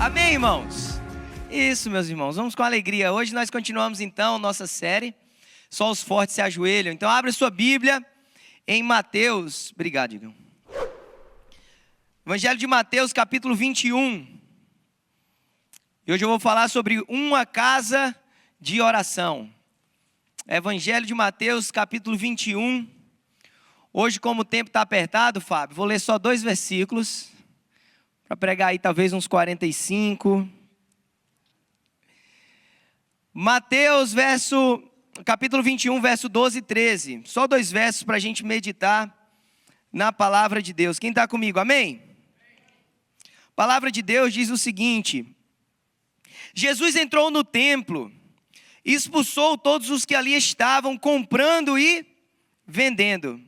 Amém, irmãos? Isso, meus irmãos, vamos com alegria. Hoje nós continuamos então nossa série, Só os Fortes se Ajoelham. Então abre sua Bíblia em Mateus, obrigado, Digão. Evangelho de Mateus, capítulo 21. E hoje eu vou falar sobre uma casa de oração. Evangelho de Mateus, capítulo 21. Hoje, como o tempo está apertado, Fábio, vou ler só 2 versículos, para pregar aí talvez uns 45. Mateus, capítulo 21, verso 12 e 13. Só 2 versos para a gente meditar na palavra de Deus. Quem está comigo, amém? A palavra de Deus diz o seguinte: Jesus entrou no templo e expulsou todos os que ali estavam comprando e vendendo.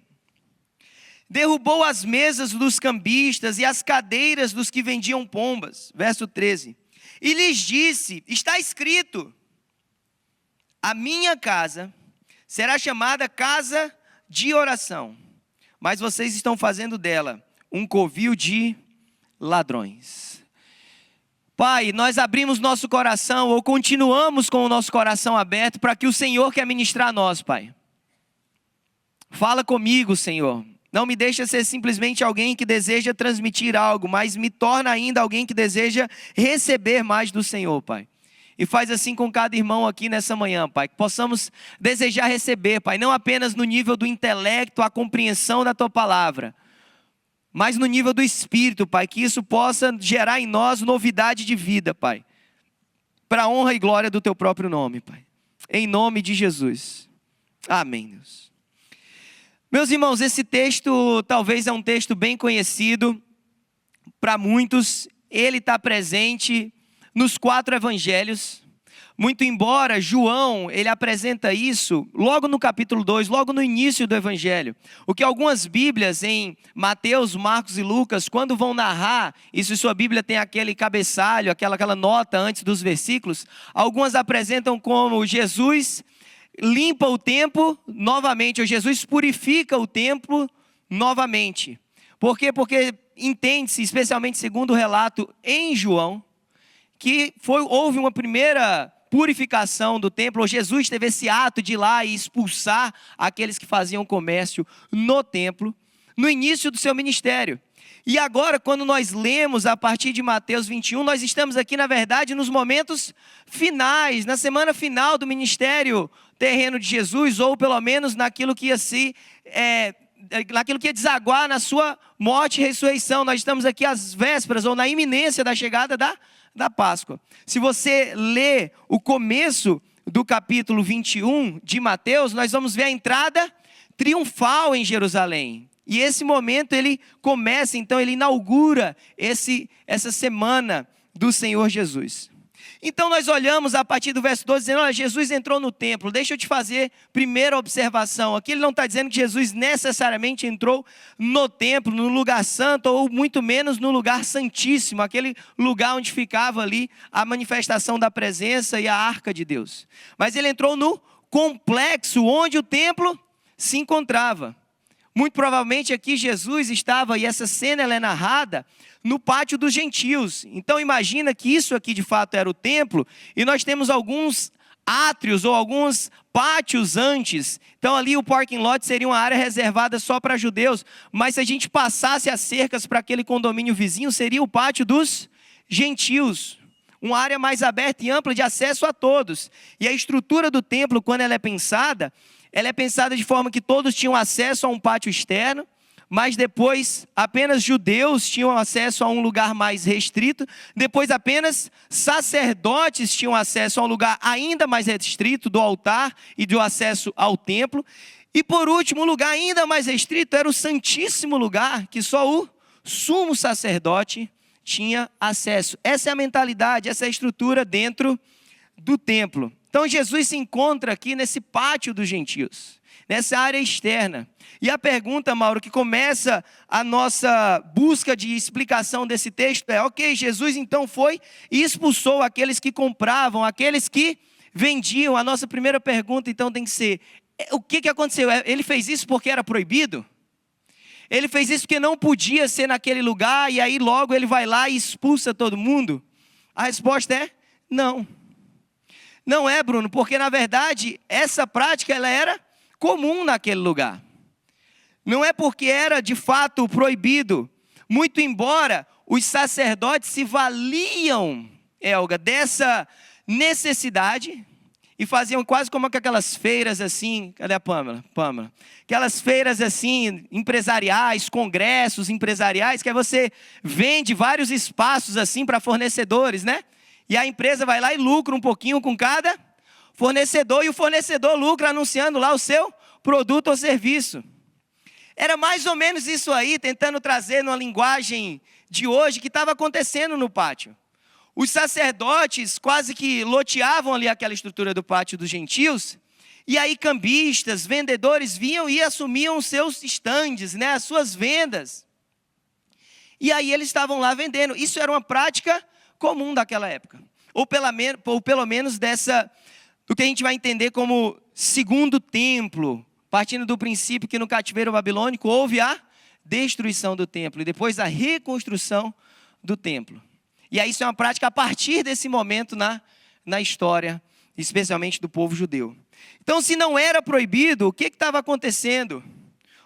Derrubou as mesas dos cambistas e as cadeiras dos que vendiam pombas. Verso 13. E lhes disse: está escrito, a minha casa será chamada casa de oração, mas vocês estão fazendo dela um covil de ladrões. Pai, nós abrimos nosso coração, ou continuamos com o nosso coração aberto, para que o Senhor quer ministrar a nós, Pai. Fala comigo, Senhor. Não me deixa ser simplesmente alguém que deseja transmitir algo, mas me torna ainda alguém que deseja receber mais do Senhor, Pai. E faz assim com cada irmão aqui nessa manhã, Pai. Que possamos desejar receber, Pai, não apenas no nível do intelecto, a compreensão da Tua palavra, mas no nível do Espírito, Pai. Que isso possa gerar em nós novidade de vida, Pai. Para a honra e glória do Teu próprio nome, Pai. Em nome de Jesus. Amém, Deus. Meus irmãos, esse texto talvez é um texto bem conhecido para muitos. Ele está presente nos 4 evangelhos. Muito embora João, ele apresenta isso logo no capítulo 2, logo no início do evangelho. O que algumas bíblias em Mateus, Marcos e Lucas, quando vão narrar, isso em sua bíblia tem aquele cabeçalho, aquela nota antes dos versículos, algumas apresentam como Jesus limpa o templo novamente, ou Jesus purifica o templo novamente. Por quê? Porque entende-se, especialmente segundo o relato em João, que houve uma primeira purificação do templo, ou Jesus teve esse ato de ir lá e expulsar aqueles que faziam comércio no templo, no início do seu ministério. E agora, quando nós lemos a partir de Mateus 21, nós estamos aqui, na verdade, nos momentos finais, na semana final do ministério terreno de Jesus, ou pelo menos naquilo que ia desaguar na sua morte e ressurreição. Nós estamos aqui às vésperas, ou na iminência da chegada da Páscoa. Se você ler o começo do capítulo 21 de Mateus, nós vamos ver a entrada triunfal em Jerusalém. E esse momento ele começa, então ele inaugura essa semana do Senhor Jesus. Então nós olhamos a partir do verso 12, dizendo: olha, Jesus entrou no templo. Deixa eu te fazer primeira observação. Aqui ele não está dizendo que Jesus necessariamente entrou no templo, no lugar santo, ou muito menos no lugar santíssimo, aquele lugar onde ficava ali a manifestação da presença e a arca de Deus. Mas ele entrou no complexo onde o templo se encontrava. Muito provavelmente aqui Jesus estava, e essa cena ela é narrada no pátio dos gentios. Então imagina que isso aqui de fato era o templo, e nós temos alguns átrios ou alguns pátios antes. Então ali o parking lot seria uma área reservada só para judeus, mas se a gente passasse as cercas para aquele condomínio vizinho, seria o pátio dos gentios. Uma área mais aberta e ampla de acesso a todos. E a estrutura do templo, quando ela é pensada de forma que todos tinham acesso a um pátio externo, mas depois apenas judeus tinham acesso a um lugar mais restrito, depois apenas sacerdotes tinham acesso a um lugar ainda mais restrito do altar e do acesso ao templo, e por último, um lugar ainda mais restrito era o Santíssimo Lugar, que só o sumo sacerdote tinha acesso. Essa é a mentalidade, essa é a estrutura dentro do templo. Então Jesus se encontra aqui nesse pátio dos gentios, nessa área externa. E a pergunta, Mauro, que começa a nossa busca de explicação desse texto é: ok, Jesus então foi e expulsou aqueles que compravam, aqueles que vendiam. A nossa primeira pergunta então tem que ser: o que aconteceu? Ele fez isso porque era proibido? Ele fez isso porque não podia ser naquele lugar, e aí logo ele vai lá e expulsa todo mundo? A resposta é não. Não é, Bruno, porque na verdade essa prática ela era comum naquele lugar. Não é porque era de fato proibido, muito embora os sacerdotes se valiam, Elga, dessa necessidade e faziam quase como aquelas feiras assim, cadê a Pâmela? Aquelas feiras assim, empresariais, congressos empresariais, que aí você vende vários espaços assim para fornecedores, né? E a empresa vai lá e lucra um pouquinho com cada fornecedor, e o fornecedor lucra anunciando lá o seu produto ou serviço. Era mais ou menos isso aí, tentando trazer numa linguagem de hoje, que estava acontecendo no pátio. Os sacerdotes quase que loteavam ali aquela estrutura do pátio dos gentios, e aí cambistas, vendedores vinham e assumiam os seus estandes, né, as suas vendas. E aí eles estavam lá vendendo. Isso era uma prática comum daquela época. Ou pelo menos do que a gente vai entender como segundo templo, partindo do princípio que no cativeiro babilônico houve a destruição do templo e depois a reconstrução do templo. E aí isso é uma prática a partir desse momento na história, especialmente do povo judeu. Então, se não era proibido, o que estava acontecendo?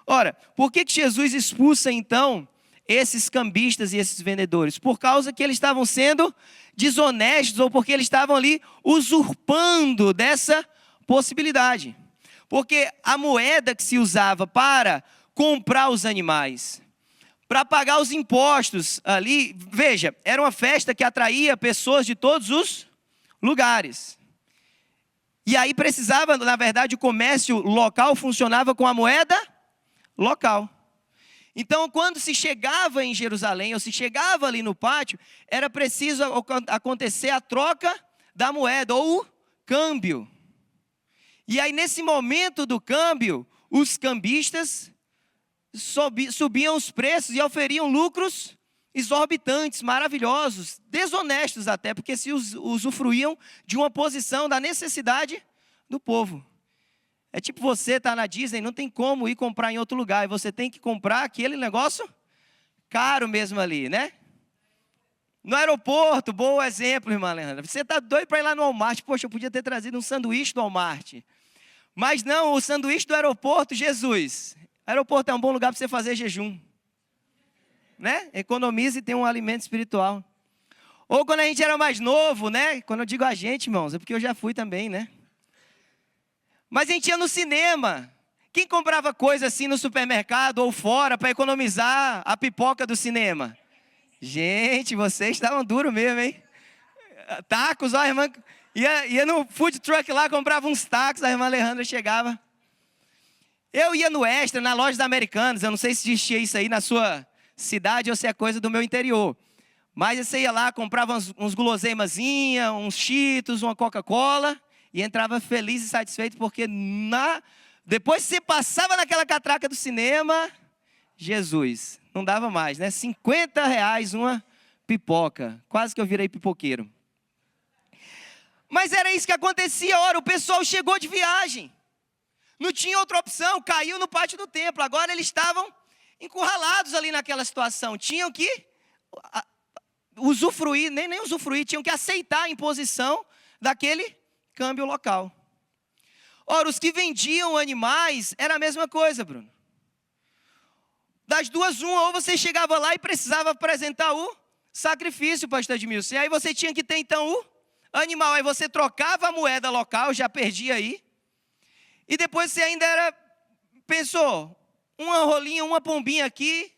Ora, por que Jesus expulsa então esses cambistas e esses vendedores? Por causa que eles estavam sendo desonestos ou porque eles estavam ali usurpando dessa possibilidade. Porque a moeda que se usava para comprar os animais, para pagar os impostos ali, veja, era uma festa que atraía pessoas de todos os lugares. E aí precisava, na verdade, o comércio local funcionava com a moeda local. Então, quando se chegava em Jerusalém, ou se chegava ali no pátio, era preciso acontecer a troca da moeda, ou o câmbio. E aí, nesse momento do câmbio, os cambistas subiam os preços e oferiam lucros exorbitantes, maravilhosos, desonestos até, porque se usufruíam de uma posição da necessidade do povo. É tipo você estar na Disney, não tem como ir comprar em outro lugar, e você tem que comprar aquele negócio caro mesmo ali, né? No aeroporto, bom exemplo, irmã Leandra. Você está doido para ir lá no Walmart. Poxa, eu podia ter trazido um sanduíche do Walmart. Mas não, o sanduíche do aeroporto, Jesus. O aeroporto é um bom lugar para você fazer jejum, né? Economize e tem um alimento espiritual. Ou quando a gente era mais novo, né? Quando eu digo a gente, irmãos, é porque eu já fui também, né? Mas a gente ia no cinema. Quem comprava coisa assim no supermercado ou fora para economizar a pipoca do cinema? Gente, vocês estavam duros mesmo, hein? Tacos, ó, a irmã ia no food truck lá, comprava uns tacos, a irmã Alejandra chegava. Eu ia no Extra, na loja da Americanas, eu não sei se existia isso aí na sua cidade ou se é coisa do meu interior. Mas você ia lá, comprava uns guloseimazinhas, uns Cheetos, uma Coca-Cola, e entrava feliz e satisfeito, porque depois que você passava naquela catraca do cinema, Jesus, não dava mais, né? R$50 uma pipoca, quase que eu virei pipoqueiro. Mas era isso que acontecia, ora, o pessoal chegou de viagem. Não tinha outra opção, caiu no pátio do templo. Agora eles estavam encurralados ali naquela situação. Tinham que usufruir, nem usufruir, tinham que aceitar a imposição daquele câmbio local. Ora, os que vendiam animais, era a mesma coisa, Bruno. Das duas, uma, ou você chegava lá e precisava apresentar o sacrifício, pastor Edmilson. E aí você tinha que ter então o animal. Aí você trocava a moeda local, já perdia aí. E depois você ainda pensou, uma rolinha, uma pombinha aqui,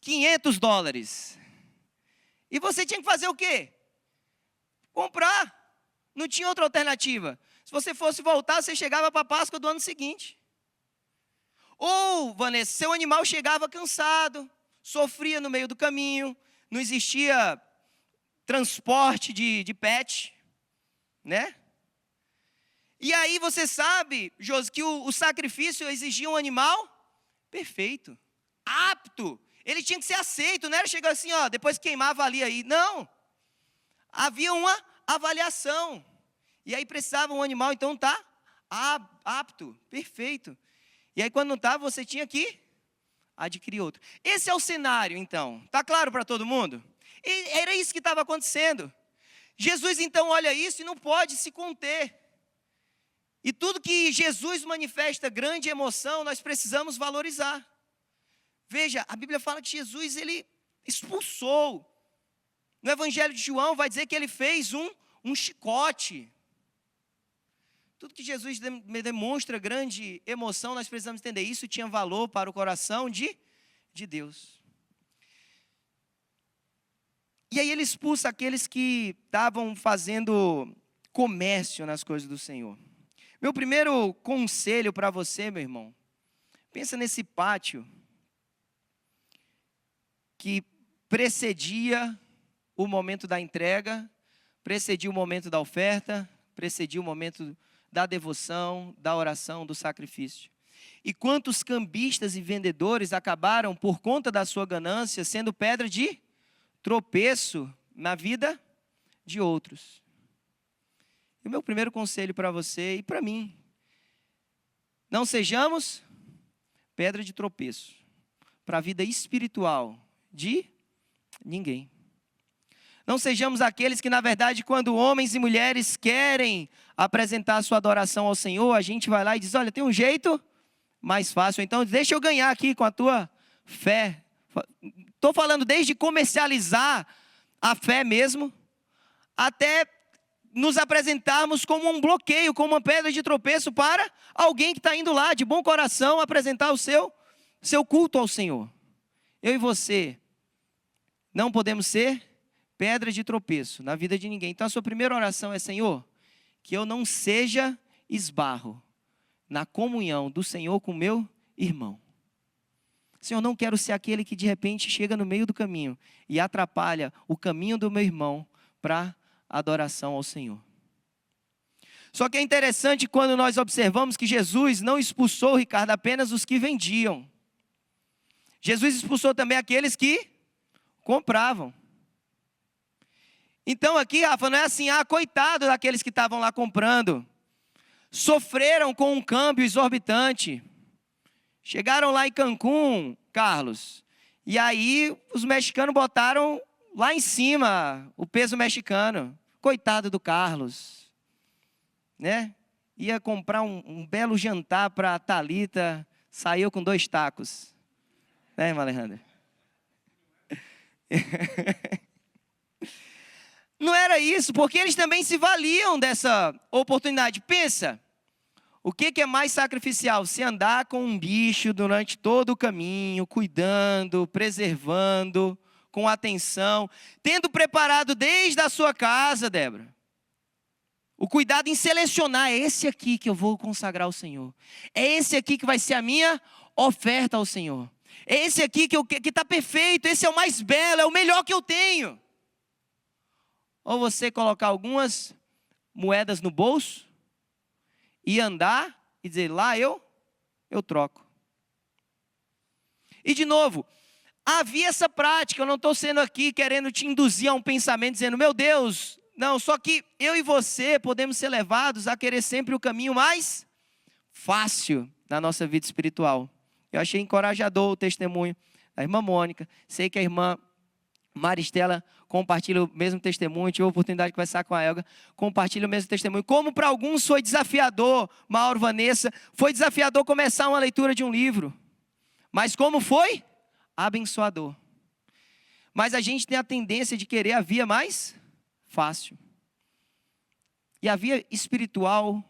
$500. E você tinha que fazer o quê? Comprar. Não tinha outra alternativa. Se você fosse voltar, você chegava para a Páscoa do ano seguinte. Ou, Vanessa, seu animal chegava cansado, sofria no meio do caminho, não existia transporte de pet, né? E aí você sabe, Josi, que o sacrifício exigia um animal perfeito, apto. Ele tinha que ser aceito, não era chegar assim, ó, depois queimava ali aí. Não. Havia uma avaliação. E aí precisava um animal, então estar apto, perfeito. E aí quando não estava, você tinha que adquirir outro. Esse é o cenário, então. Está claro para todo mundo? E era isso que estava acontecendo. Jesus então olha isso e não pode se conter. E tudo que Jesus manifesta grande emoção, nós precisamos valorizar. Veja, a Bíblia fala que Jesus, ele expulsou. No Evangelho de João vai dizer que ele fez um chicote. Tudo que Jesus demonstra grande emoção, nós precisamos entender. Isso tinha valor para o coração de Deus. E aí ele expulsa aqueles que estavam fazendo comércio nas coisas do Senhor. Meu primeiro conselho para você, meu irmão, pensa nesse pátio que precedia o momento da entrega, precedia o momento da oferta, precedia o momento da devoção, da oração, do sacrifício. E quantos cambistas e vendedores acabaram, por conta da sua ganância, sendo pedra de tropeço na vida de outros. E o meu primeiro conselho para você e para mim, não sejamos pedra de tropeço para a vida espiritual de ninguém. Não sejamos aqueles que, na verdade, quando homens e mulheres querem apresentar a sua adoração ao Senhor, a gente vai lá e diz, olha, tem um jeito mais fácil, então deixa eu ganhar aqui com a tua fé. Estou falando desde comercializar a fé mesmo, até nos apresentarmos como um bloqueio, como uma pedra de tropeço para alguém que está indo lá de bom coração apresentar o seu culto ao Senhor. Eu e você não podemos ser pedra de tropeço na vida de ninguém. Então a sua primeira oração é, Senhor, que eu não seja esbarro na comunhão do Senhor com o meu irmão. Senhor, não quero ser aquele que de repente chega no meio do caminho e atrapalha o caminho do meu irmão para a adoração ao Senhor. Só que é interessante quando nós observamos que Jesus não expulsou, Ricardo, apenas os que vendiam. Jesus expulsou também aqueles que compravam. Então aqui, Rafa, não é assim, coitado daqueles que estavam lá comprando. Sofreram com um câmbio exorbitante. Chegaram lá em Cancún, Carlos, e aí os mexicanos botaram lá em cima o peso mexicano. Coitado do Carlos, né? Ia comprar um belo jantar para a Thalita, saiu com 2 tacos. Né, irmã Alejandra? Não era isso, porque eles também se valiam dessa oportunidade. Pensa. O que é mais sacrificial? Se andar com um bicho durante todo o caminho, cuidando, preservando, com atenção, tendo preparado desde a sua casa, Débora. O cuidado em selecionar, é esse aqui que eu vou consagrar ao Senhor. É esse aqui que vai ser a minha oferta ao Senhor. É esse aqui que está perfeito, esse é o mais belo, é o melhor que eu tenho. Ou você colocar algumas moedas no bolso, e andar e dizer, lá eu troco. E de novo, havia essa prática, eu não estou sendo aqui querendo te induzir a um pensamento, dizendo, meu Deus, não, só que eu e você podemos ser levados a querer sempre o caminho mais fácil na nossa vida espiritual. Eu achei encorajador o testemunho da irmã Mônica, sei que a irmã Maristela compartilha o mesmo testemunho, tive a oportunidade de conversar com a Elga, compartilha o mesmo testemunho. Como para alguns foi desafiador, Mauro, Vanessa, foi desafiador começar uma leitura de um livro. Mas como foi? Abençoador. Mas a gente tem a tendência de querer a via mais fácil. E a via espiritual,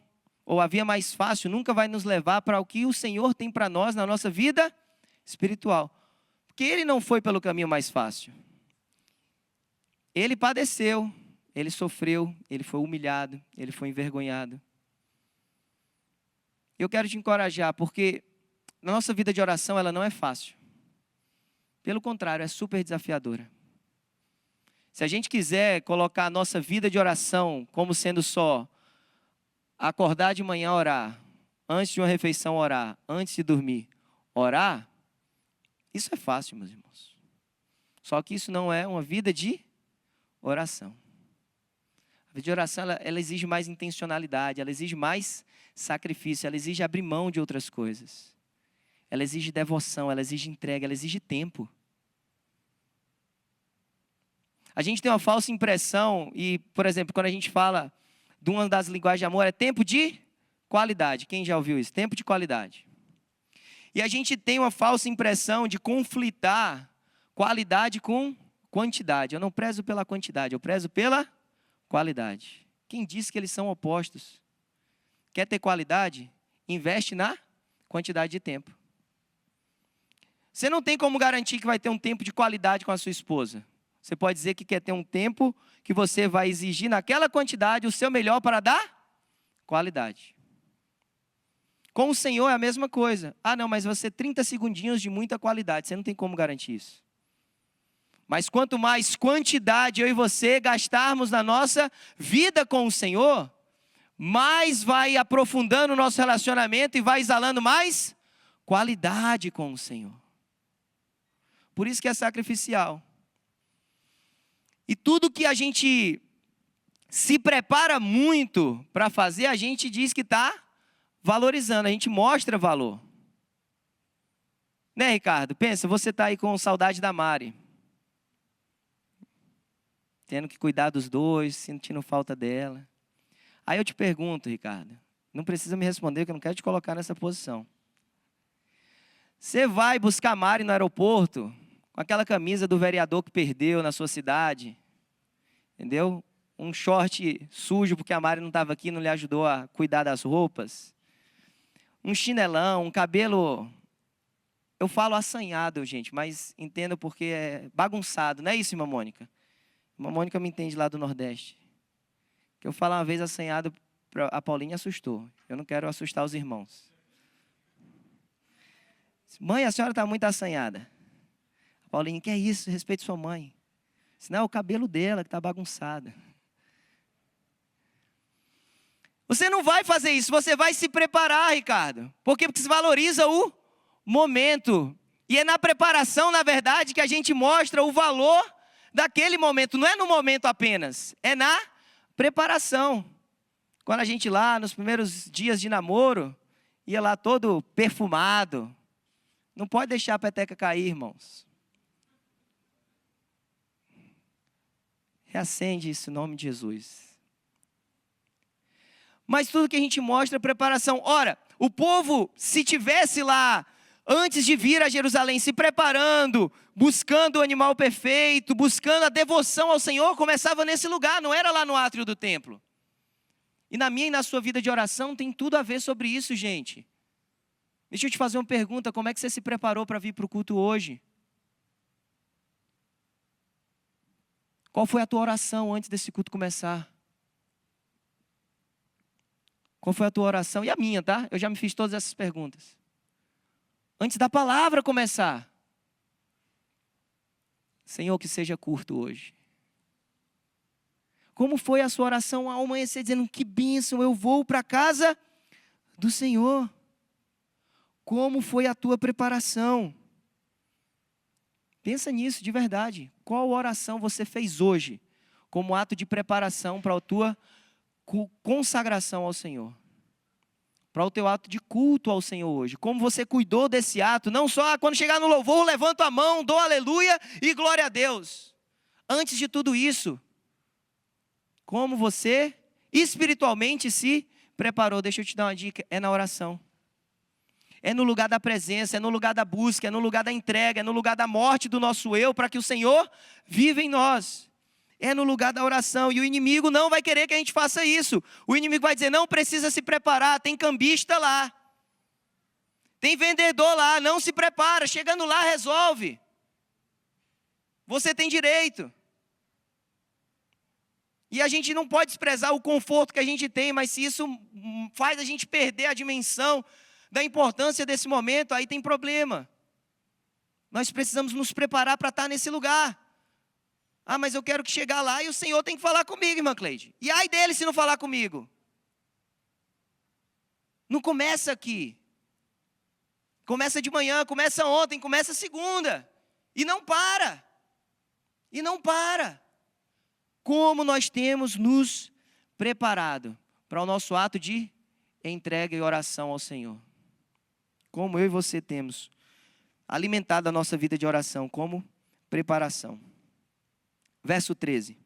ou a via mais fácil, nunca vai nos levar para o que o Senhor tem para nós na nossa vida espiritual. Porque Ele não foi pelo caminho mais fácil. Ele padeceu, ele sofreu, ele foi humilhado, ele foi envergonhado. Eu quero te encorajar, porque na nossa vida de oração ela não é fácil. Pelo contrário, é super desafiadora. Se a gente quiser colocar a nossa vida de oração como sendo só acordar de manhã orar, antes de uma refeição orar, antes de dormir orar, isso é fácil, meus irmãos. Só que isso não é uma vida de oração. A vida de oração, ela exige mais intencionalidade, ela exige mais sacrifício, ela exige abrir mão de outras coisas. Ela exige devoção, ela exige entrega, ela exige tempo. A gente tem uma falsa impressão, e, por exemplo, quando a gente fala de uma das linguagens de amor, é tempo de qualidade. Quem já ouviu isso? Tempo de qualidade. E a gente tem uma falsa impressão de conflitar qualidade com quantidade. Eu não prezo pela quantidade, eu prezo pela qualidade. Quem disse que eles são opostos? Quer ter qualidade? Investe na quantidade de tempo. Você não tem como garantir que vai ter um tempo de qualidade com a sua esposa. Você pode dizer que quer ter um tempo que você vai exigir naquela quantidade o seu melhor para dar qualidade. Com o Senhor é a mesma coisa. Ah, não, mas você 30 segundinhos de muita qualidade. Você não tem como garantir isso. Mas quanto mais quantidade eu e você gastarmos na nossa vida com o Senhor, mais vai aprofundando o nosso relacionamento e vai exalando mais qualidade com o Senhor. Por isso que é sacrificial. E tudo que a gente se prepara muito para fazer, a gente diz que está valorizando, a gente mostra valor. Né, Ricardo? Pensa, você está aí com saudade da Mari. Tendo que cuidar dos dois, sentindo falta dela. Aí eu te pergunto, Ricardo, não precisa me responder, que eu não quero te colocar nessa posição. Você vai buscar a Mari no aeroporto com aquela camisa do vereador que perdeu na sua cidade, entendeu? Um short sujo porque a Mari não estava aqui, não lhe ajudou a cuidar das roupas. Um chinelão, um cabelo, eu falo assanhado, gente, mas entendo porque é bagunçado, não é isso, irmã Mônica? Irmã Mônica me entende lá do Nordeste. Que eu falo uma vez assanhado, a Paulinha assustou. Eu não quero assustar os irmãos. Mãe, a senhora está muito assanhada. A Paulinha, que é isso? Respeite sua mãe. Senão é o cabelo dela que está bagunçado. Você não vai fazer isso, você vai se preparar, Ricardo. Por quê? Porque você valoriza o momento. E é na preparação, na verdade, que a gente mostra o valor daquele momento. Não é no momento apenas, é na preparação. Quando a gente lá, nos primeiros dias de namoro, ia lá todo perfumado. Não pode deixar a peteca cair, irmãos. Reacende isso em nome de Jesus. Mas tudo que a gente mostra é preparação. Ora, o povo, se tivesse lá, antes de vir a Jerusalém, se preparando, buscando o animal perfeito, buscando a devoção ao Senhor, começava nesse lugar, não era lá no átrio do templo. E na minha e na sua vida de oração tem tudo a ver sobre isso, gente. Deixa eu te fazer uma pergunta, como é que você se preparou para vir para o culto hoje? Qual foi a tua oração antes desse culto começar? Qual foi a tua oração? E a minha, tá? Eu já me fiz todas essas perguntas. Antes da palavra começar. Senhor, que seja curto hoje. Como foi a sua oração ao amanhecer, dizendo, que bênção, eu vou para a casa do Senhor. Como foi a tua preparação? Pensa nisso de verdade. Qual oração você fez hoje como ato de preparação para a tua consagração ao Senhor? Para o teu ato de culto ao Senhor hoje. Como você cuidou desse ato, não só quando chegar no louvor, levanto a mão, dou aleluia e glória a Deus. Antes de tudo isso, como você espiritualmente se preparou? Deixa eu te dar uma dica, é na oração. É no lugar da presença, é no lugar da busca, é no lugar da entrega, é no lugar da morte do nosso eu, para que o Senhor viva em nós. É no lugar da oração, e o inimigo não vai querer que a gente faça isso. O inimigo vai dizer, não precisa se preparar, tem cambista lá. Tem vendedor lá, não se prepara, chegando lá resolve. Você tem direito. E a gente não pode desprezar o conforto que a gente tem, mas se isso faz a gente perder a dimensão da importância desse momento, aí tem problema. Nós precisamos nos preparar para estar nesse lugar. Ah, mas eu quero que chegar lá e o Senhor tem que falar comigo, irmã Cleide. E ai dele se não falar comigo. Não começa aqui. Começa de manhã, começa ontem, começa segunda. E não para. E não para. Como nós temos nos preparado para o nosso ato de entrega e oração ao Senhor. Como eu e você temos alimentado a nossa vida de oração como preparação. verso 13.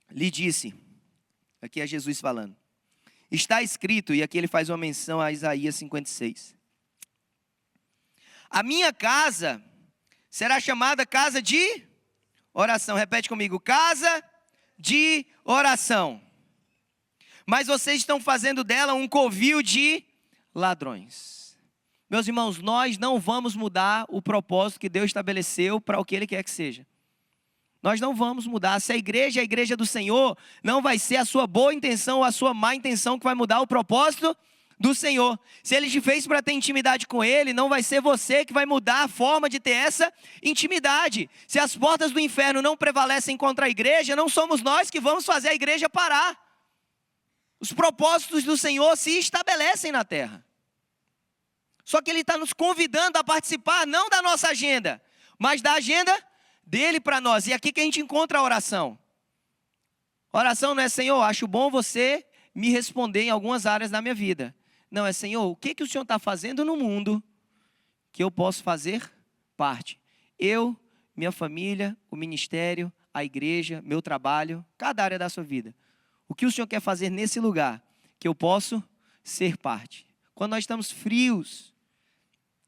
Lhe disse, aqui é Jesus falando, está escrito, e aqui ele faz uma menção a Isaías 56. A minha casa será chamada casa de oração. Repete comigo, casa de oração. Mas vocês estão fazendo dela um covil de ladrões. Meus irmãos, nós não vamos mudar o propósito que Deus estabeleceu para o que Ele quer que seja. Nós não vamos mudar. Se a igreja é a igreja do Senhor, não vai ser a sua boa intenção ou a sua má intenção que vai mudar o propósito do Senhor. Se Ele te fez para ter intimidade com Ele, não vai ser você que vai mudar a forma de ter essa intimidade. Se as portas do inferno não prevalecem contra a igreja, não somos nós que vamos fazer a igreja parar. Os propósitos do Senhor se estabelecem na terra. Só que Ele está nos convidando a participar, não da nossa agenda, mas da agenda dele para nós. E aqui que a gente encontra a oração. Oração não é, Senhor, acho bom você me responder em algumas áreas da minha vida. Não, é, Senhor, o que o Senhor está fazendo no mundo que eu posso fazer parte? Eu, minha família, o ministério, a igreja, meu trabalho, cada área da sua vida. O que o Senhor quer fazer nesse lugar que eu posso ser parte? Quando nós estamos frios,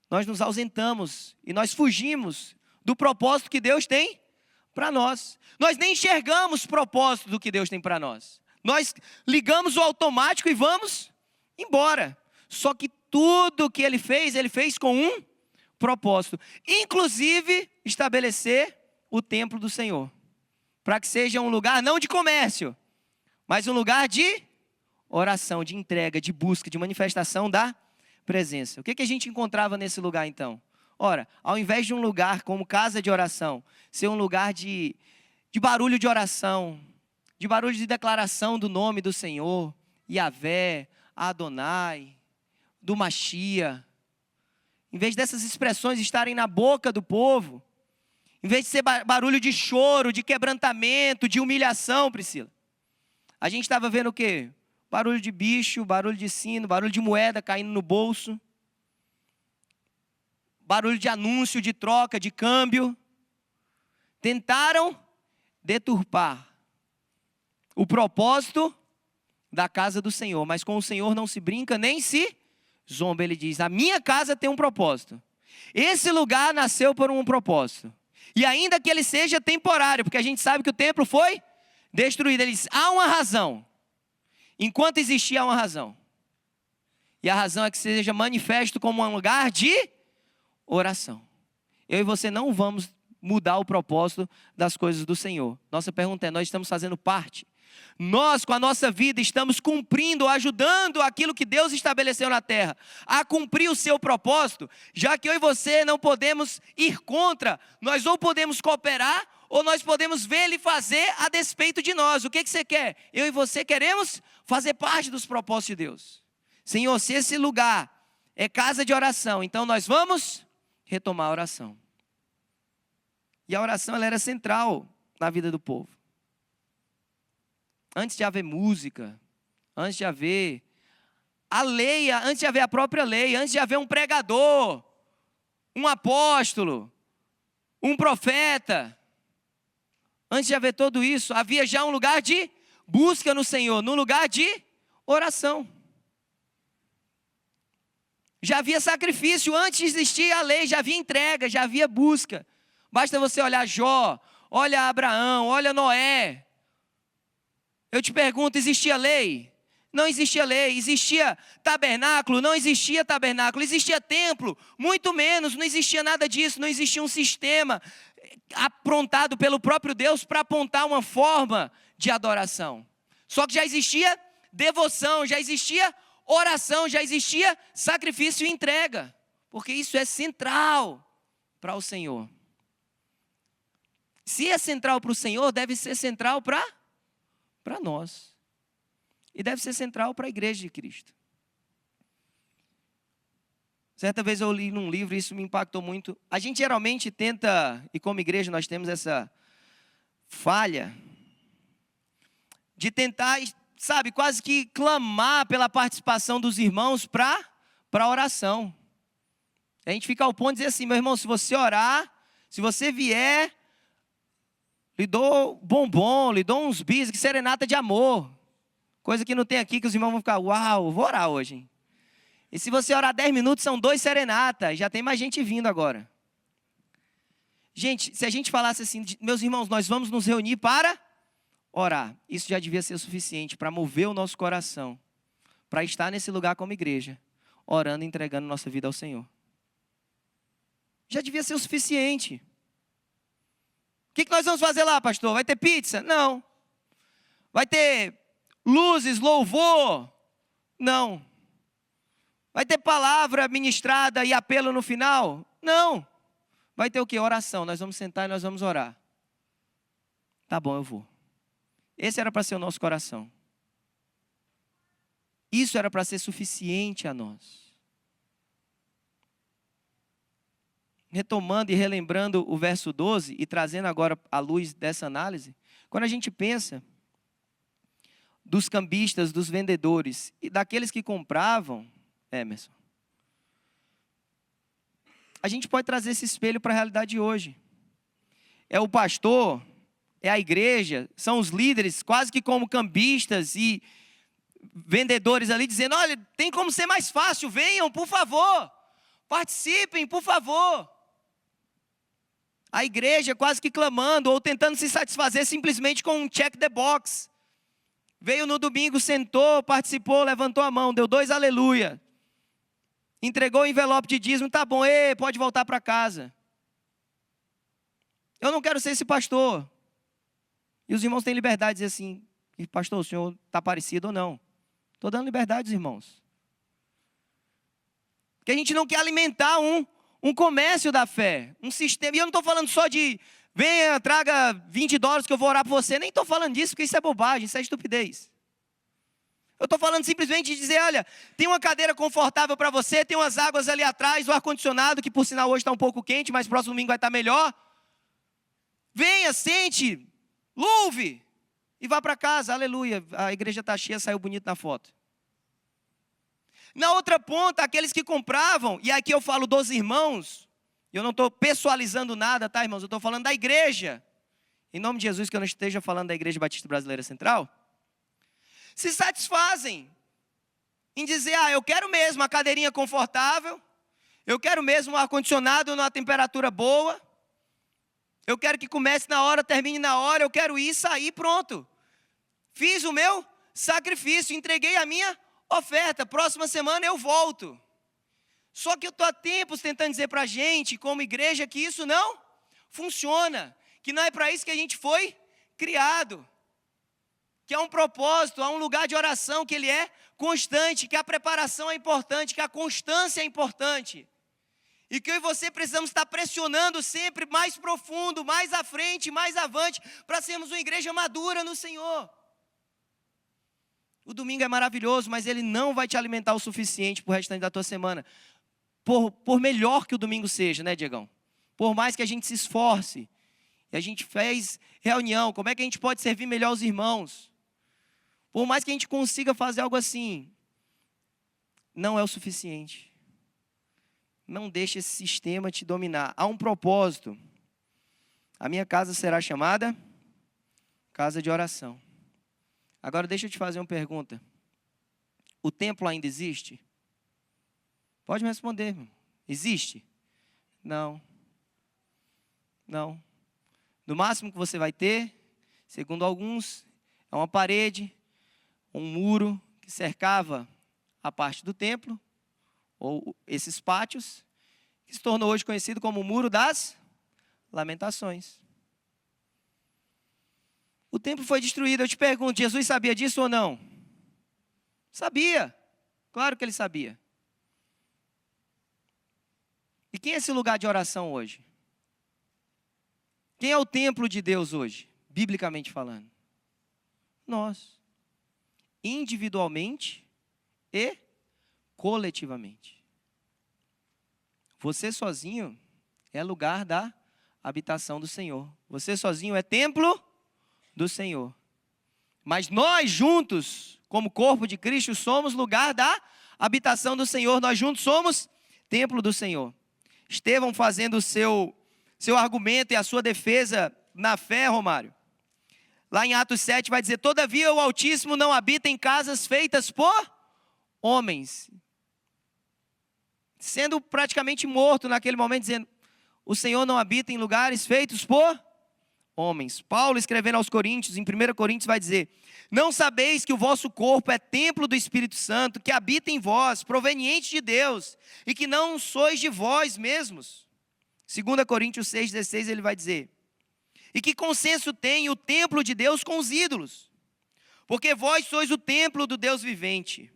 nós nos ausentamos e nós fugimos do propósito que Deus tem para nós. Nós nem enxergamos o propósito do que Deus tem para nós. Nós ligamos o automático e vamos embora. Só que tudo que Ele fez com um propósito. Inclusive, estabelecer o templo do Senhor. Para que seja um lugar não de comércio, mas um lugar de oração, de entrega, de busca, de manifestação da presença. O que a gente encontrava nesse lugar então? Ora, ao invés de um lugar como casa de oração, ser um lugar de barulho de oração, de barulho de declaração do nome do Senhor, Yahvé, Adonai, do Machia, em vez dessas expressões estarem na boca do povo, em vez de ser barulho de choro, de quebrantamento, de humilhação, Priscila, a gente estava vendo o quê? Barulho de bicho, barulho de sino, barulho de moeda caindo no bolso, barulho de anúncio, de troca, de câmbio. Tentaram deturpar o propósito da casa do Senhor, mas com o Senhor não se brinca nem se zomba. Ele diz, a minha casa tem um propósito. Esse lugar nasceu por um propósito. E ainda que ele seja temporário, porque a gente sabe que o templo foi destruído. Ele diz, há uma razão. Enquanto existir, há uma razão. E a razão é que seja manifesto como um lugar de oração. Eu e você não vamos mudar o propósito das coisas do Senhor. Nossa pergunta é, nós estamos fazendo parte? Nós, com a nossa vida, estamos cumprindo, ajudando aquilo que Deus estabeleceu na terra, a cumprir o seu propósito, já que eu e você não podemos ir contra, nós ou podemos cooperar, ou nós podemos ver Ele fazer a despeito de nós. O que você quer? Eu e você queremos fazer parte dos propósitos de Deus. Senhor, se esse lugar é casa de oração, então nós vamos retomar a oração. E a oração ela era central na vida do povo. Antes de haver música, antes de haver a lei, antes de haver a própria lei, antes de haver um pregador, um apóstolo, um profeta, antes de haver tudo isso, havia já um lugar de busca no Senhor, num lugar de oração. Já havia sacrifício, antes de existir a lei, já havia entrega, já havia busca. Basta você olhar Jó, olha Abraão, olha Noé. Eu te pergunto, existia lei? Não existia lei. Existia tabernáculo? Não existia tabernáculo. Existia templo? Muito menos, não existia nada disso. Não existia um sistema aprontado pelo próprio Deus para apontar uma forma de adoração. Só que já existia devoção, já existia oração, já existia sacrifício e entrega. Porque isso é central para o Senhor. Se é central para o Senhor, deve ser central para nós. E deve ser central para a igreja de Cristo. Certa vez eu li num livro, isso me impactou muito. A gente geralmente tenta, e como igreja nós temos essa falha, de tentar, sabe, quase que clamar pela participação dos irmãos para a oração. A gente fica ao ponto de dizer assim, meu irmão, se você orar, Se você vier, lhe dou bombom, lhe dou uns bis, que serenata de amor. Coisa que não tem aqui, que os irmãos vão ficar, uau, vou orar hoje, hein? E se você orar 10 minutos, são 2 serenatas. Já tem mais gente vindo agora. Gente, se a gente falasse assim, meus irmãos, nós vamos nos reunir para orar. Isso já devia ser o suficiente para mover o nosso coração. Para estar nesse lugar como igreja, orando e entregando nossa vida ao Senhor. Já devia ser o suficiente. O que nós vamos fazer lá, pastor? Vai ter pizza? Não. Vai ter luzes, louvor? Não. Vai ter palavra ministrada e apelo no final? Não. Vai ter o quê? Oração. Nós vamos sentar e nós vamos orar. Tá bom, eu vou. Esse era para ser o nosso coração. Isso era para ser suficiente a nós. Retomando e relembrando o verso 12 e trazendo agora à luz dessa análise, quando a gente pensa dos cambistas, dos vendedores e daqueles que compravam, Emerson, a gente pode trazer esse espelho para a realidade de hoje. É o pastor, é a igreja, são os líderes, quase que como cambistas e vendedores ali, dizendo, olha, tem como ser mais fácil, venham, por favor, participem, por favor. A igreja quase que clamando ou tentando se satisfazer simplesmente com um check the box. Veio no domingo, sentou, participou, levantou a mão, deu 2 aleluia. Entregou o envelope de dízimo, tá bom, pode voltar para casa. Eu não quero ser esse pastor. E os irmãos têm liberdade de dizer assim, pastor, o senhor está parecido ou não? Estou dando liberdade aos irmãos. Porque a gente não quer alimentar um comércio da fé, um sistema. E eu não estou falando só de, venha, traga $20 que eu vou orar por você. Nem estou falando disso, porque isso é bobagem, isso é estupidez. Eu estou falando simplesmente de dizer, olha, tem uma cadeira confortável para você, tem umas águas ali atrás, o ar-condicionado, que por sinal hoje está um pouco quente, mas próximo domingo vai estar melhor. Venha, sente, louve e vá para casa, aleluia. A igreja está cheia, saiu bonito na foto. Na outra ponta, aqueles que compravam, e aqui eu falo dos irmãos, eu não estou pessoalizando nada, tá, irmãos? Eu estou falando da igreja. Em nome de Jesus, que eu não esteja falando da Igreja Batista Brasileira Central. Se satisfazem em dizer, eu quero mesmo a cadeirinha confortável, eu quero mesmo o ar-condicionado numa temperatura boa, eu quero que comece na hora, termine na hora, eu quero ir, sair, pronto. Fiz o meu sacrifício, entreguei a minha oferta, próxima semana eu volto. Só que eu estou há tempos tentando dizer para a gente, como igreja, que isso não funciona, que não é para isso que a gente foi criado. Que há um propósito, há um lugar de oração, que ele é constante, que a preparação é importante, que a constância é importante. E que eu e você precisamos estar pressionando sempre mais profundo, mais à frente, mais avante, para sermos uma igreja madura no Senhor. O domingo é maravilhoso, mas ele não vai te alimentar o suficiente para o restante da tua semana. Por melhor que o domingo seja, né, Diegão? Por mais que a gente se esforce, e a gente fez reunião, como é que a gente pode servir melhor os irmãos? Por mais que a gente consiga fazer algo assim, não é o suficiente. Não deixe esse sistema te dominar. Há um propósito. A minha casa será chamada casa de oração. Agora deixa eu te fazer uma pergunta. O templo ainda existe? Pode me responder, irmão. Existe? Não. Não. No máximo que você vai ter, segundo alguns, é uma parede, um muro que cercava a parte do templo, ou esses pátios, que se tornou hoje conhecido como o Muro das Lamentações. O templo foi destruído. Eu te pergunto, Jesus sabia disso ou não? Sabia. Claro que ele sabia. E quem é esse lugar de oração hoje? Quem é o templo de Deus hoje, biblicamente falando? Nós. Individualmente e coletivamente. Você sozinho é lugar da habitação do Senhor. Você sozinho é templo do Senhor. Mas nós juntos, como corpo de Cristo, somos lugar da habitação do Senhor. Nós juntos somos templo do Senhor. Estevão, fazendo o seu seu argumento e a sua defesa na fé, Romário. Lá em Atos 7 vai dizer: todavia o Altíssimo não habita em casas feitas por homens. Sendo praticamente morto naquele momento, dizendo: o Senhor não habita em lugares feitos por homens. Paulo, escrevendo aos Coríntios, em 1 Coríntios vai dizer: não sabeis que o vosso corpo é templo do Espírito Santo, que habita em vós, proveniente de Deus, e que não sois de vós mesmos. 2 Coríntios 6,16 ele vai dizer: e que consenso tem o templo de Deus com os ídolos? Porque vós sois o templo do Deus vivente.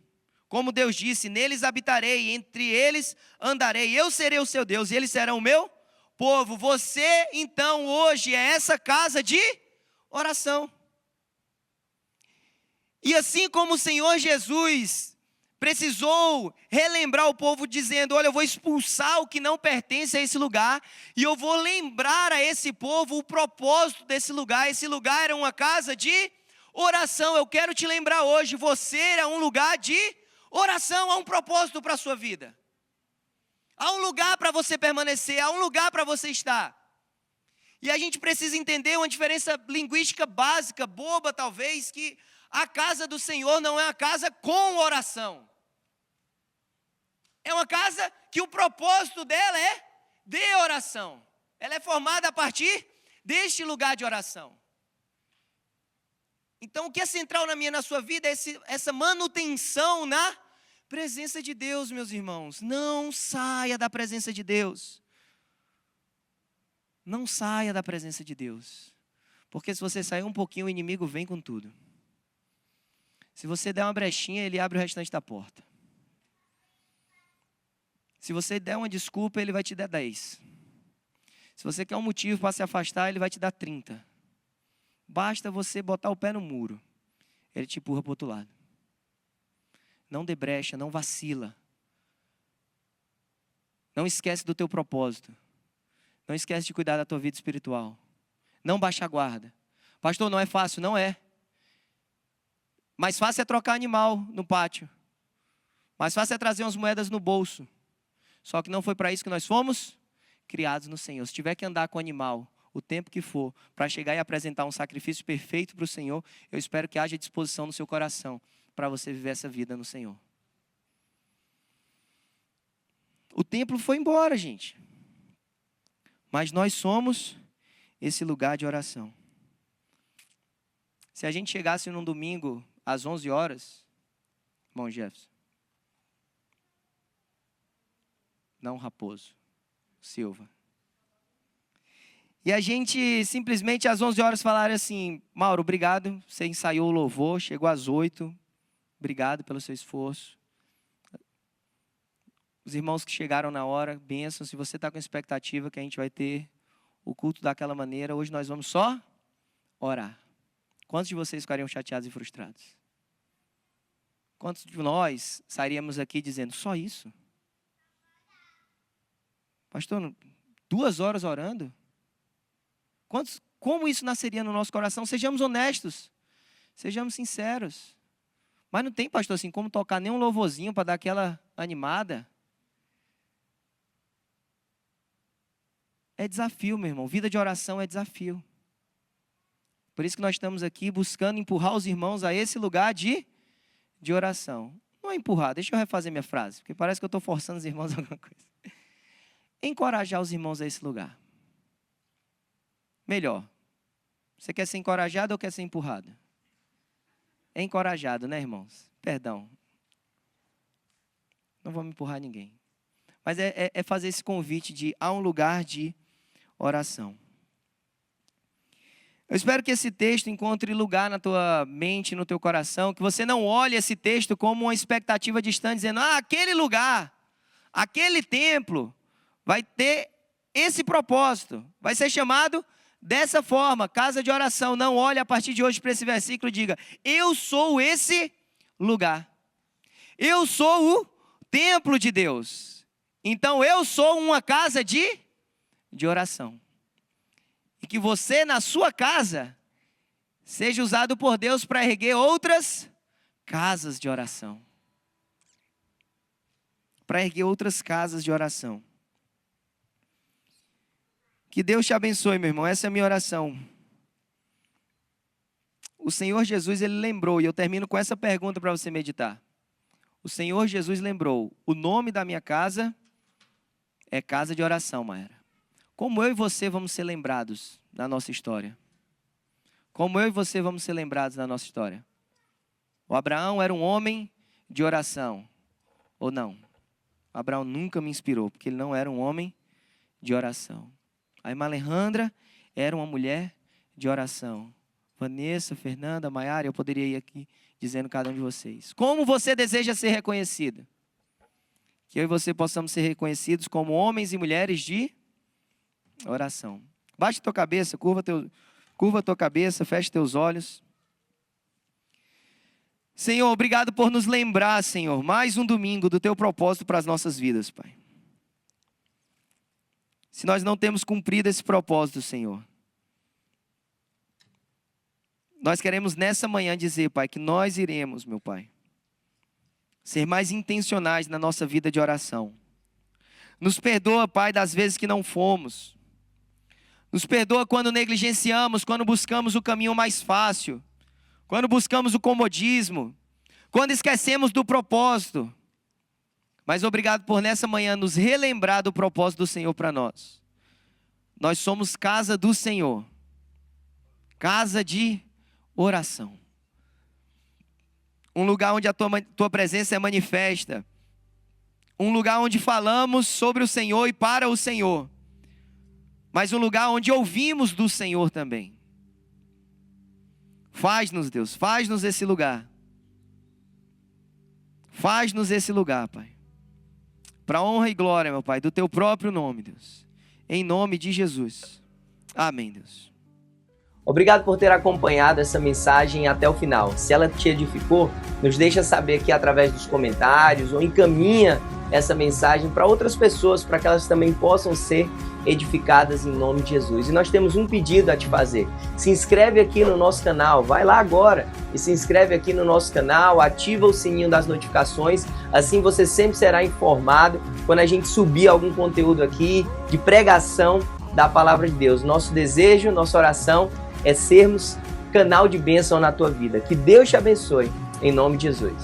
Como Deus disse: neles habitarei, entre eles andarei, eu serei o seu Deus, e eles serão o meu povo. Você, então, hoje é essa casa de oração. E assim como o Senhor Jesus precisou relembrar o povo dizendo: olha, eu vou expulsar o que não pertence a esse lugar, e eu vou lembrar a esse povo o propósito desse lugar. Esse lugar era uma casa de oração. Eu quero te lembrar hoje, você é um lugar de oração. Há um propósito para a sua vida. Há um lugar para você permanecer, há um lugar para você estar. E a gente precisa entender uma diferença linguística básica, boba talvez, que a casa do Senhor não é uma casa com oração. É uma casa que o propósito dela é de oração. Ela é formada a partir deste lugar de oração. Então, o que é central na minha e na sua vida é essa manutenção na presença de Deus, meus irmãos. Não saia da presença de Deus. Não saia da presença de Deus. Porque se você sair um pouquinho, o inimigo vem com tudo. Se você der uma brechinha, ele abre o restante da porta. Se você der uma desculpa, ele vai te dar 10. Se você quer um motivo para se afastar, ele vai te dar 30. Basta você botar o pé no muro. Ele te empurra para o outro lado. Não dê brecha, não vacila. Não esquece do teu propósito. Não esquece de cuidar da tua vida espiritual. Não baixa a guarda. Pastor, não é fácil, não é. Mais fácil é trocar animal no pátio. Mais fácil é trazer umas moedas no bolso. Só que não foi para isso que nós fomos criados no Senhor. Se tiver que andar com o animal o tempo que for, para chegar e apresentar um sacrifício perfeito para o Senhor, eu espero que haja disposição no seu coração para você viver essa vida no Senhor. O templo foi embora, gente. Mas nós somos esse lugar de oração. Se a gente chegasse num domingo às 11 horas, irmão Jefferson, não Raposo, Silva. E a gente simplesmente às 11 horas falar assim: Mauro, obrigado, você ensaiou o louvor, chegou às 8, obrigado pelo seu esforço. Os irmãos que chegaram na hora, bênção. Se você está com expectativa que a gente vai ter o culto daquela maneira, hoje nós vamos só orar. Quantos de vocês ficariam chateados e frustrados? Quantos de nós sairíamos aqui dizendo: só isso? Pastor, 2 horas orando? Como isso nasceria no nosso coração? Sejamos honestos, sejamos sinceros. Mas não tem, pastor, assim, como tocar nem um louvorzinho para dar aquela animada. É desafio, meu irmão. Vida de oração é desafio. Por isso que nós estamos aqui buscando empurrar os irmãos a esse lugar de oração. Não é empurrar, deixa eu refazer minha frase, porque parece que eu estou forçando os irmãos a alguma coisa. Encorajar os irmãos a esse lugar. Melhor. Você quer ser encorajado ou quer ser empurrado? É encorajado, né, irmãos? Perdão. Não vamos empurrar ninguém. Mas é fazer esse convite de a um lugar de oração. Eu espero que esse texto encontre lugar na tua mente, no teu coração, que você não olhe esse texto como uma expectativa distante, dizendo: aquele lugar, aquele templo vai ter esse propósito, vai ser chamado dessa forma, casa de oração. Não olhe a partir de hoje para esse versículo e diga: eu sou esse lugar. Eu sou o templo de Deus. Então eu sou uma casa de oração. E que você na sua casa seja usado por Deus para erguer outras casas de oração. Para erguer outras casas de oração. Que Deus te abençoe, meu irmão. Essa é a minha oração. O Senhor Jesus, Ele lembrou, e eu termino com essa pergunta para você meditar. O Senhor Jesus lembrou, o nome da minha casa é casa de oração, Maera. Como eu e você vamos ser lembrados na nossa história? Como eu e você vamos ser lembrados na nossa história? O Abraão era um homem de oração, ou não? O Abraão nunca me inspirou, porque ele não era um homem de oração. A irmã Alejandra era uma mulher de oração. Vanessa, Fernanda, Maiara, eu poderia ir aqui dizendo cada um de vocês. Como você deseja ser reconhecida? Que eu e você possamos ser reconhecidos como homens e mulheres de oração. Baixe tua cabeça, curva tua cabeça, feche teus olhos. Senhor, obrigado por nos lembrar, Senhor, mais um domingo do teu propósito para as nossas vidas, Pai. Se nós não temos cumprido esse propósito, Senhor, nós queremos nessa manhã dizer, Pai, que nós iremos, meu Pai, ser mais intencionais na nossa vida de oração. Nos perdoa, Pai, das vezes que não fomos. Nos perdoa quando negligenciamos, quando buscamos o caminho mais fácil, quando buscamos o comodismo, quando esquecemos do propósito. Mas obrigado por nessa manhã nos relembrar do propósito do Senhor para nós. Nós somos casa do Senhor, casa de oração. Um lugar onde a tua presença é manifesta. Um lugar onde falamos sobre o Senhor e para o Senhor. Mas um lugar onde ouvimos do Senhor também. Faz-nos, Deus, faz-nos esse lugar. Faz-nos esse lugar, Pai. Para honra e glória, meu Pai, do teu próprio nome, Deus. Em nome de Jesus. Amém, Deus. Obrigado por ter acompanhado essa mensagem até o final. Se ela te edificou, nos deixa saber aqui através dos comentários ou encaminha essa mensagem para outras pessoas, para que elas também possam ser edificadas em nome de Jesus. E nós temos um pedido a te fazer. Se inscreve aqui no nosso canal, vai lá agora e se inscreve aqui no nosso canal, ativa o sininho das notificações, assim você sempre será informado quando a gente subir algum conteúdo aqui de pregação da palavra de Deus. Nosso desejo, nossa oração é sermos canal de bênção na tua vida. Que Deus te abençoe, em nome de Jesus.